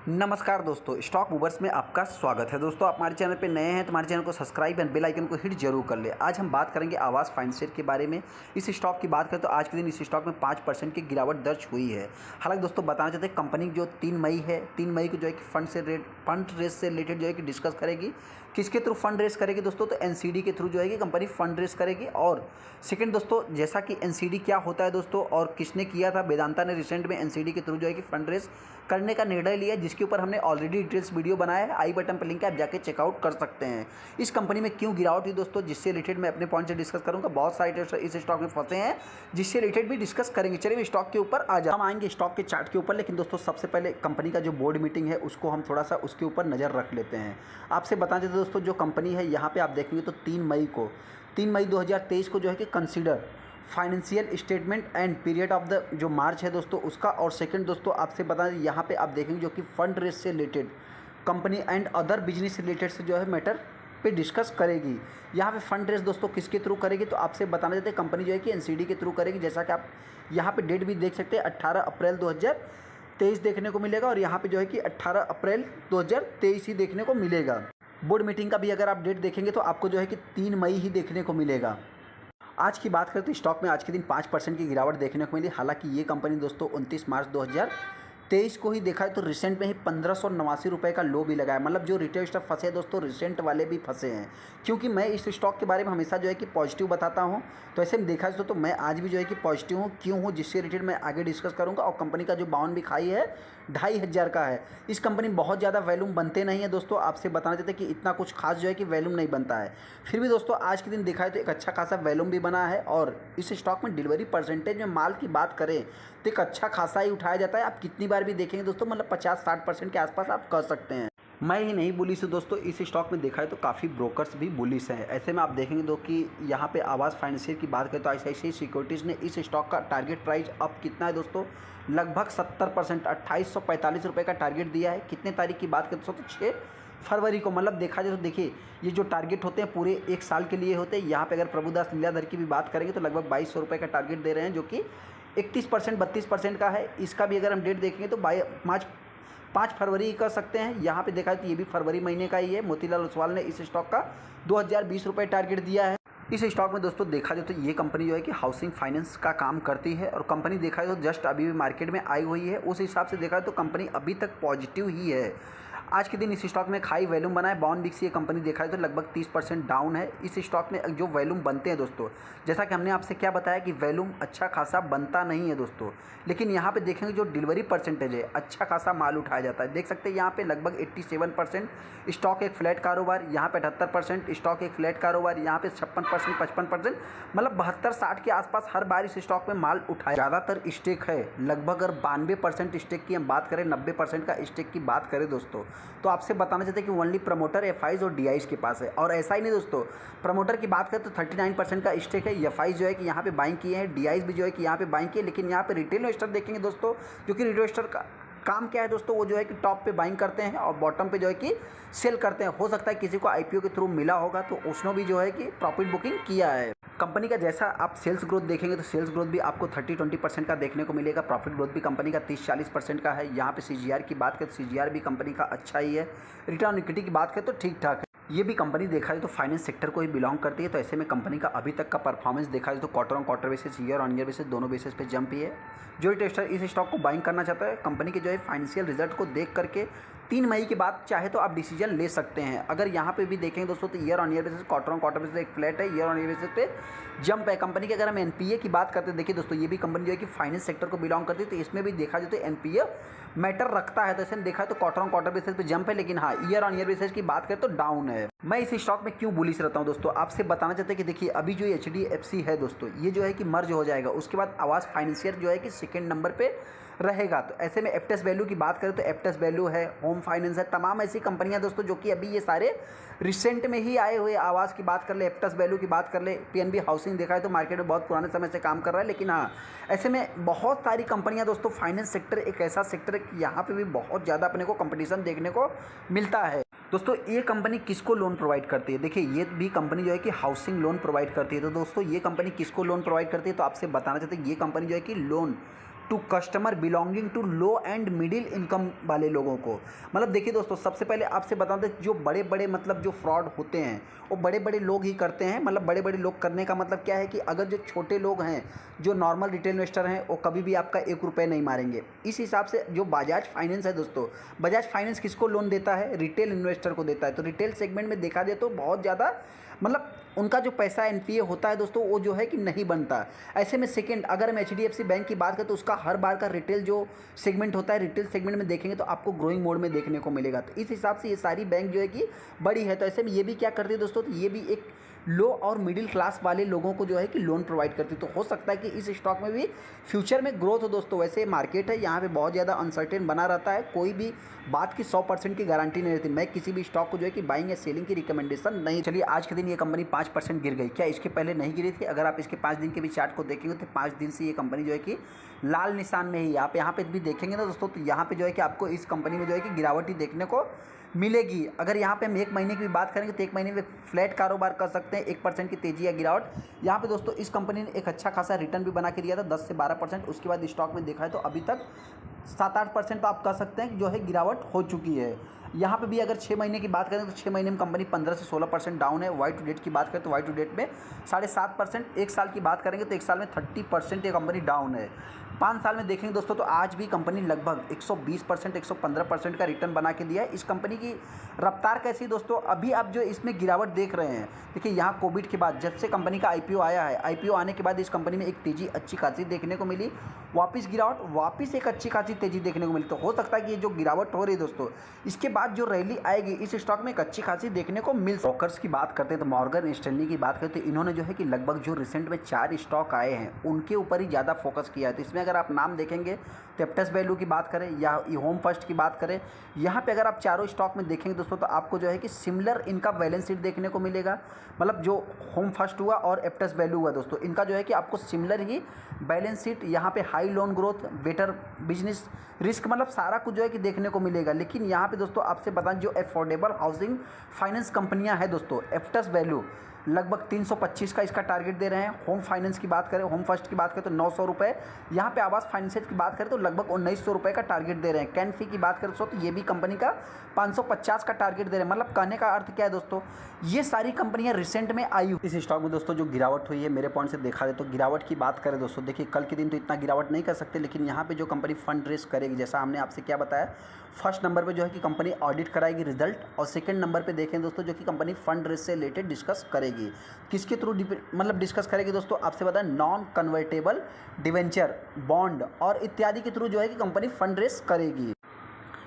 नमस्कार दोस्तों, stock movers में आपका स्वागत है। दोस्तों, आप हमारे चैनल पे नए हैं तो हमारे चैनल को सब्सक्राइब एंड बेल आइकन को हिट जरूर कर ले। आज हम बात करेंगे आवास फाइनेंशियल के बारे में। इस स्टॉक की बात करें तो आज के दिन इस स्टॉक में 5% की गिरावट दर्ज हुई है। हालांकि दोस्तों बताना चाहते हैं, कंपनी जो 3 मई है, 3 मई को जो है कि फंड रेस से रिलेटेड जो है कि डिस्कस करेगी। किसके थ्रू फंड रेस करेगी दोस्तों? तो एनसीडी के थ्रू जो है कि कंपनी फंड रेस करेगी। और सेकंड दोस्तों, जैसा कि एनसीडी क्या होता है दोस्तों और किसने किया था, वेदांता ने रिसेंट में एनसीडी के थ्रू जो है कि फंड रेस करने का निर्णय लिया, जिसके ऊपर हमने ऑलरेडी डिटेल्स वीडियो बनाया है। आई बटन पर लिंक है, आप जाके चेकआउट कर सकते हैं। इस कंपनी में क्यों गिरावट हुई दोस्तों, जिससे रिलेटेड मैं अपने पॉइंट से डिस्कस करूंगा। बहुत सारे इस स्टॉक में फंसे हैं, जिससे रिलेटेड भी डिस्कस करेंगे। चलिए स्टॉक के ऊपर आ जाए, हम आएंगे स्टॉक के चार्ट के ऊपर। लेकिन दोस्तों सबसे पहले कंपनी का जो बोर्ड मीटिंग है उसको हम थोड़ा सा उसके ऊपर नज़र रख लेते हैं। आपसे बता देते दोस्तों, जो कंपनी है यहाँ पे आप देखेंगे तो 3 मई 2023 को जो है कि consider financial statement and period of the जो मार्च है दोस्तों उसका। और सेकंड दोस्तों आपसे बता दें, यहाँ पे आप देखेंगे जो कि फंड रेस से related company and other business related से जो है मैटर पे डिस्कस करेगी। यहाँ पे फंड रेस दोस्तों किसके थ्रू करेगी, तो आपसे बताना चाहते हैं कंपनी जो है कि एनसीडी के थ्रू करेगी। जैसा कि आप यहाँ पे डेट भी देख सकते हैं, 18 अप्रैल 2023 देखने को मिलेगा। और यहाँ पे जो है कि 18 अप्रैल 2023 ही देखने को मिलेगा। बोर्ड मीटिंग का भी अगर आप डेट देखेंगे तो आपको जो है कि 3 मई ही देखने को मिलेगा। आज की बात करें तो स्टॉक में आज के दिन 5% की गिरावट देखने को मिली। हालांकि ये कंपनी दोस्तों 29 मार्च 2023 को ही देखा है तो रिसेंट में ही 1589 रुपये का लो भी लगाया। मतलब जो रिटेल स्टॉक फंसे हैं दोस्तों, रिसेंट वाले भी फंसे हैं। क्योंकि मैं इस स्टॉक के बारे में हमेशा जो है कि पॉजिटिव बताता हूँ, तो ऐसे में देखा जाए तो मैं आज भी जो है कि पॉजिटिव हूँ। क्यों हूँ, जिससे रिलेटेड मैं आगे डिस्कस करूँगा। और कंपनी का जो बाउंड भी खाई है 2500 का है। इस कंपनी में बहुत ज़्यादा वैल्यूम बनते नहीं है दोस्तों। आपसे बताना चाहते हैं कि इतना कुछ खास जो है कि वैल्यूम नहीं बनता है। फिर भी दोस्तों आज के दिन देखा है तो एक अच्छा खासा वैल्यूम भी बना है। और इस स्टॉक में डिलीवरी परसेंटेज में माल की बात करें तो एक अच्छा खासा ही उठाया जाता है। आप कितनी बार भी देखेंगे दोस्तों, मतलब 50-60% के आसपास आप कर सकते हैं। मैं ही नहीं बुलिश हूँ दोस्तों, इस स्टॉक में देखा है तो काफ़ी ब्रोकर्स भी बुलिश हैं। ऐसे में आप देखेंगे दो कि यहाँ पे आवास फाइनेंशियल की बात करें तो आईसीआईसीआई सिक्योरिटीज़ ने इस स्टॉक का टारगेट प्राइस अब कितना है दोस्तों, लगभग 70%, 2845 रुपये का टारगेट दिया है। कितने तारीख की बात करें दोस्तों, 6 फरवरी को। मतलब देखा जाए तो देखिए, ये जो टारगेट होते हैं पूरे 1 साल के लिए होते हैं। यहाँ पे अगर प्रभुदास लीलाधर की भी बात करेंगे तो लगभग 2200 रुपये का टारगेट दे रहे हैं, जो कि 31% 32% का है। इसका भी अगर हम डेट देखेंगे तो 5 फरवरी ही कर सकते हैं। यहाँ पे देखा तो ये भी फरवरी महीने का ही है। मोतीलाल ओसवाल ने इस स्टॉक का 2020 रुपये टारगेट दिया है। इस स्टॉक में दोस्तों देखा जाए तो ये कंपनी जो है कि हाउसिंग फाइनेंस का काम करती है। और कंपनी देखा जाए तो जस्ट अभी भी मार्केट में आई हुई है। उस हिसाब से देखा जाए तो कंपनी अभी तक पॉजिटिव ही है। आज के दिन इस स्टॉक में हाई वैल्यूम बना है। बॉन्ड बिक्स ये कंपनी देखा जाए तो लगभग 30% डाउन है। इस स्टॉक में जो वैल्यूम बनते हैं दोस्तों, जैसा कि हमने आपसे क्या बताया कि वैल्यूम अच्छा खासा बनता नहीं है दोस्तों, लेकिन यहाँ पे देखेंगे जो डिलीवरी परसेंटेज है अच्छा खासा माल उठाया जाता है। देख सकते हैं यहाँ पे लगभग 87% स्टॉक एक फ्लैट कारोबार, यहाँ पे 78% स्टॉक एक फ्लैट कारोबार, यहाँ पे 56% 55%, मतलब 72-60 के आसपास हर बार इस स्टॉक में माल उठाया। ज़्यादातर स्टेक है, लगभग अगर 92% स्टेक की हम बात करें, 90% का स्टेक की बात करें दोस्तों, तो आपसे बताना चाहते हैं कि ओनली प्रमोटर एफआईज और डीआईज के पास है। और ऐसा ही नहीं दोस्तों, प्रमोटर की बात करें तो 39% का स्टेक है। एफआईज जो है कि यहाँ पे बाइंग किए हैं, डीआईज भी जो है कि यहाँ पे बाइंग किए। लेकिन यहाँ पे रिटेल इन्वेस्टर देखेंगे दोस्तों, जो कि रिटेल इन्वेस्टर का काम क्या है दोस्तों, वो जो है कि टॉप पे बाइंग करते हैं और बॉटम पे जो है कि सेल करते हैं। हो सकता है किसी को आईपीओ के थ्रू मिला होगा तो उसने भी जो है कि प्रॉफिट बुकिंग किया है। कंपनी का जैसा आप सेल्स ग्रोथ देखेंगे तो सेल्स ग्रोथ भी आपको 30-20% का देखने को मिलेगा। प्रॉफिट ग्रोथ भी कंपनी का 30-40% का है। यहाँ पे सीजीआर की बात करें तो सीजीआर भी कंपनी का अच्छा ही है। रिटर्न ऑन इक्विटी की बात करें तो ठीक ठाक है। ये भी कंपनी देखा जाए तो फाइनेंस सेक्टर को ही बिलोंग करती है। तो ऐसे में कंपनी का अभी तक का परफॉर्मेंस देखा जाए तो quarter on quarter basis, year on year basis, दोनों बेसिस पे जंप ही है। जो इन्वेस्टर इस स्टॉक को बाइंग करना चाहता है, कंपनी के जो है फाइनेंशियल रिजल्ट को देख करके 3 मई के बाद चाहे तो आप डिसीजन ले सकते हैं। अगर यहाँ पे भी देखेंगे दोस्तों तो year on year basis, quarter on quarter basis एक फ्लैट है, ईयर ऑन ईयर बेसिस पे जंप है कंपनी की। अगर हम एनपीए की बात करते हैं, देखिए दोस्तों ये भी कंपनी जो है कि फाइनेंस सेक्टर को बिलोंग करती है, तो इसमें भी देखा जाए तो एनपीए मैटर रखता है। तो ऐसे देखा है तो क्वार्टर ऑन क्वार्टर बेसिस पे जंप है, लेकिन हाँ ईयर ऑन ईयर बेसिस की बात करें तो डाउन है। मैं इस स्टॉक में क्यों बुलिश रहता हूँ दोस्तों, आपसे बताना चाहते हैं कि देखिए अभी जो एचडीएफसी है दोस्तों, ये जो है कि मर्ज हो जाएगा। उसके बाद आवास फाइनेंशियल जो है कि सेकंड नंबर पे रहेगा। तो ऐसे में एप्टेस वैल्यू की बात करें तो एप्टेस वैल्यू है, होम फाइनेंस है, तमाम ऐसी कंपनियां दोस्तों जो कि अभी ये सारे रिसेंट में ही आए हुए। आवास की बात कर ले, एप्टेस वैल्यू की बात कर ले, पीएनबी हाउसिंग देखा है तो मार्केट में बहुत पुराने समय से काम कर रहा है। लेकिन हाँ ऐसे में बहुत सारी कंपनियां दोस्तों, फाइनेंस सेक्टर एक ऐसा सेक्टर है कि यहाँ पे भी बहुत ज़्यादा अपने को कंपटीशन देखने को मिलता है। दोस्तों ये कंपनी किसको लोन प्रोवाइड करती है, देखिए ये भी कंपनी जो है कि हाउसिंग लोन प्रोवाइड करती है। तो दोस्तों ये कंपनी किसको लोन प्रोवाइड करती है, तो आपसे बताना चाहते हैं ये कंपनी जो है कि loan to customer belonging to low and middle income वाले लोगों को। मतलब देखिए दोस्तों, सबसे पहले आपसे बता दें, जो बड़े बड़े मतलब जो फ्रॉड होते हैं वो बड़े बड़े लोग ही करते हैं। मतलब बड़े बड़े लोग करने का मतलब क्या है कि अगर जो छोटे लोग हैं, जो नॉर्मल रिटेल इन्वेस्टर हैं, वो कभी भी आपका 1 रुपये नहीं मारेंगे। इस हिसाब से जो बजाज फाइनेंस है दोस्तों, बजाज फाइनेंस किसको लोन देता है? रिटेल इन्वेस्टर को देता है। तो रिटेल सेगमेंट में देखा जाए तो बहुत ज़्यादा मतलब उनका जो पैसा एनपीए होता है दोस्तों, वो जो है कि नहीं बनता। ऐसे में सेकंड, अगर हम एचडीएफसी बैंक की बात करें तो उसका हर बार का रिटेल जो सेगमेंट होता है, रिटेल सेगमेंट में देखेंगे तो आपको ग्रोइंग मोड में देखने को मिलेगा। तो इस हिसाब से ये सारी बैंक जो है कि बड़ी है। तो ऐसे में ये भी क्या करती है दोस्तों, तो ये भी एक लो और मिडिल क्लास वाले लोगों को जो है कि लोन प्रोवाइड करती है। तो हो सकता है कि इस स्टॉक में भी फ्यूचर में ग्रोथ हो दोस्तों। वैसे मार्केट है, यहाँ पे बहुत ज़्यादा अनसर्टेन बना रहता है, कोई भी बात की 100% की गारंटी नहीं रहती। मैं किसी भी स्टॉक को जो है कि बाइंग या सेलिंग की रिकमेंडेशन नहीं। चलिए, आज के दिन ये कंपनी 5% गिर गई। क्या इसके पहले नहीं गिरी थी? अगर आप इसके 5 दिन के भी चार्ट को देखेंगे तो 5 दिन से ये कंपनी जो है कि लाल निशान में ही। आप यहाँ पे भी देखेंगे ना दोस्तों, तो यहाँ पे जो है कि आपको इस कंपनी में जो है कि गिरावट ही देखने को मिलेगी। अगर यहाँ पे हम 1 महीने की भी बात करेंगे तो 1 महीने में फ्लैट कारोबार कर सकते हैं, 1% की तेजी या गिरावट। यहाँ पे दोस्तों इस कंपनी ने एक अच्छा खासा रिटर्न भी बना के दिया था, 10 से 12%। उसके बाद स्टॉक में देखा है तो अभी तक 7-8% तो आप कह सकते हैं कि जो है गिरावट हो चुकी है। यहाँ पे भी अगर 6 महीने की बात करें तो 6 महीने में कंपनी 15 से 16% डाउन है। वाई टू डेट की बात करें तो वाई टू डेट में 7.5%। 1 साल की बात करेंगे तो 1 साल में 30% ये कंपनी डाउन है। 5 साल में देखेंगे दोस्तों तो आज भी कंपनी लगभग 120%, 115% का रिटर्न बना के दिया है। इस कंपनी की रफ्तार कैसी दोस्तों, अभी आप जो इसमें गिरावट देख रहे हैं, देखिए यहाँ कोविड के बाद जब से कंपनी का आईपीओ आया है, आईपीओ आने के बाद इस कंपनी में एक तेज़ी अच्छी खासी देखने को मिली, वापस गिरावट, वापस एक अच्छी खासी तेज़ी देखने को मिली। तो हो सकता है कि ये जो गिरावट हो रही है दोस्तों, इसके बाद जो रैली आएगी इस स्टॉक में एक अच्छी खासी देखने को मिल। ब्रोकर्स की बात करते हैं तो मॉर्गन स्टैनली की बात करते हैं, इन्होंने जो है कि लगभग जो रिसेंट में 4 स्टॉक आए हैं उनके ऊपर ही ज़्यादा फोकस किया है। तो इसमें अगर आप नाम देखेंगे तो एप्टस वैल्यू की बात करें या होम फर्स्ट की बात करें, यहाँ पे अगर आप चारों स्टॉक में देखेंगे दोस्तों तो आपको जो है कि सिमिलर इनका बैलेंस शीट देखने को मिलेगा। मतलब जो होम फर्स्ट हुआ और एप्टस वैल्यू हुआ दोस्तों, इनका जो है कि आपको सिमिलर ही बैलेंस शीट, यहाँ पे high loan growth, better business risk, मतलब सारा कुछ जो है कि देखने को मिलेगा। लेकिन यहाँ पे दोस्तों आपसे बताएं, जो अफोर्डेबल हाउसिंग फाइनेंस कंपनियाँ हैं दोस्तों, एप्टस वैल्यू लगभग 325 का इसका टारगेट दे रहे हैं। होम फाइनेंस की बात करें, होम फर्स्ट की बात करें तो 900 रुपये। यहाँ पे आवास फाइनेंस की बात करें तो लगभग 1900 रुपये का टारगेट दे रहे हैं। कैनफी की बात करें तो ये भी कंपनी का 550 का टारगेट दे रहे हैं। मतलब कहने का अर्थ क्या है दोस्तों, ये सारी कंपनियां रिसेंट में आई। इस स्टॉक में दोस्तों जो गिरावट हुई है, मेरे पॉइंट से देखा जाए तो गिरावट की बात करें दोस्तों, देखिए कल के दिन तो इतना गिरावट नहीं कर सकते, लेकिन यहाँ पे जो कंपनी फंड रेस करेगी, जैसा हमने आपसे क्या बताया, फर्स्ट नंबर पे जो है कि कंपनी ऑडिट कराएगी रिजल्ट, और सेकंड नंबर पे देखें दोस्तों जो कि कंपनी फंड रेस से रिलेटेड डिस्कस करेगी। किसके थ्रू मतलब डिस्कस करेगी दोस्तों, आपसे बताएं, नॉन कन्वर्टेबल डिवेंचर, बॉन्ड और इत्यादि के थ्रू जो है कि कंपनी फंड रेस करेगी।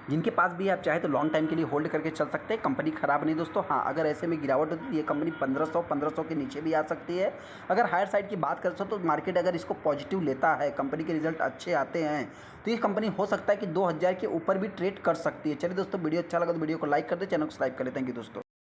जिनके पास भी आप चाहे तो लॉन्ग टाइम के लिए होल्ड करके चल सकते हैं, कंपनी खराब नहीं दोस्तों। हाँ, अगर ऐसे में गिरावट होती है ये कंपनी 1500 के नीचे भी आ सकती है। अगर हायर साइड की बात करें तो मार्केट अगर इसको पॉजिटिव लेता है, कंपनी के रिजल्ट अच्छे आते हैं, तो ये कंपनी हो सकता है कि 2000 के ऊपर भी ट्रेड कर सकती है। चलिए दोस्तों, वीडियो अच्छा लगा तो वीडियो को लाइक कर दे, चैनल को सब्सक्राइब कर ले। थैंक यू दोस्तों।